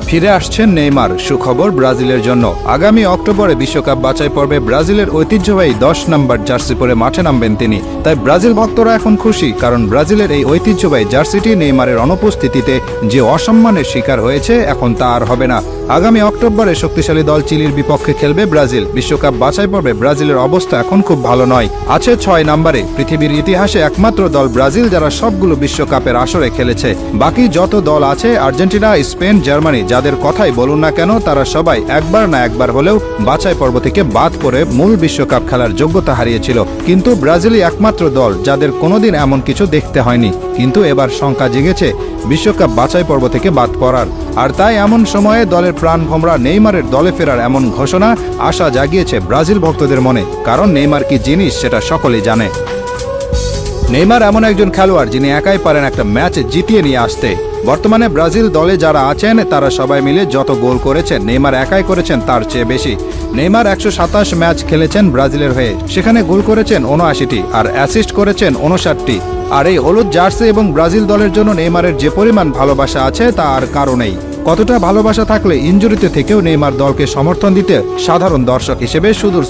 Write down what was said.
ফিরে আসছেন নেইমার। সুখবর ব্রাজিলের জন্য, আগামী অক্টোবরে বিশ্বকাপ বাছাই পর্বে ব্রাজিলের ঐতিহ্যবাহী 10 নম্বর জার্সি পরে মাঠে নামবেন তিনি। তাই ব্রাজিল ভক্তরা এখন খুশি, কারণ ব্রাজিলের এই ঐতিহ্যবাহী জার্সিটি নেইমারের অনুপস্থিতিতে যে অসম্মানের শিকার হয়েছে, এখন তা আর হবে না। আগামী অক্টোবরে শক্তিশালী দল চিলির বিপক্ষে খেলবে ব্রাজিল। বিশ্বকাপ বাছাই পর্বে ব্রাজিলের অবস্থা এখন খুব ভালো নয়, আছে 6 নম্বরে। পৃথিবীর ইতিহাসে একমাত্র দল ব্রাজিল যারা সবগুলো বিশ্বকাপের আসরে খেলেছে। বাকি যত দল আছে, আর্জেন্টিনা, স্পেন, জার্মানি, যাদের কথাই বলুন না কেন, তারা সবাই একবার না একবার হলেও বাছাই পর্ব থেকে বাদ পড়ে মূল বিশ্বকাপ খেলার যোগ্যতা হারিয়েছিল। কিন্তু ব্রাজিলই একমাত্র দল যাদের কোনোদিন এমন কিছু দেখতে হয়নি। কিন্তু এবার শঙ্কা জেগেছে বিশ্বকাপ বাছাই পর্ব থেকে বাদ পড়ার। আর তাই এমন সময়ে দলের প্রাণভোমরা নেইমারের দলে ফেরার এমন ঘোষণা আশা জাগিয়েছে ব্রাজিল ভক্তদের মনে, কারণ নেইমার কি জিনিস সেটা সকলেই জানে। নেইমার এমন একজন খেলোয়াড় যিনি একাই পারেন একটা ম্যাচ জিতিয়ে নিয়ে আসতে। বর্তমানে ব্রাজিল দলে যারা আছেন তারা সবাই মিলে যত গোল করেছেন, নেইমার একাই করেছেন তার চেয়ে বেশি। নেইমার 127 ম্যাচ খেলেছেন ব্রাজিলের হয়ে, সেখানে গোল করেছেন 79টি আর অ্যাসিস্ট করেছেন 59টি। আর এই হলুদ জার্সি এবং ব্রাজিল দলের জন্য নেইমারের যে পরিমাণ ভালোবাসা আছে তা আর কারো নেই। কতটা ভালোবাসা থাকলে ইনজুরিতে থেকেও নেইমার দলকে সমর্থন দিতে সাধারণ দর্শক হিসেবে সুদূর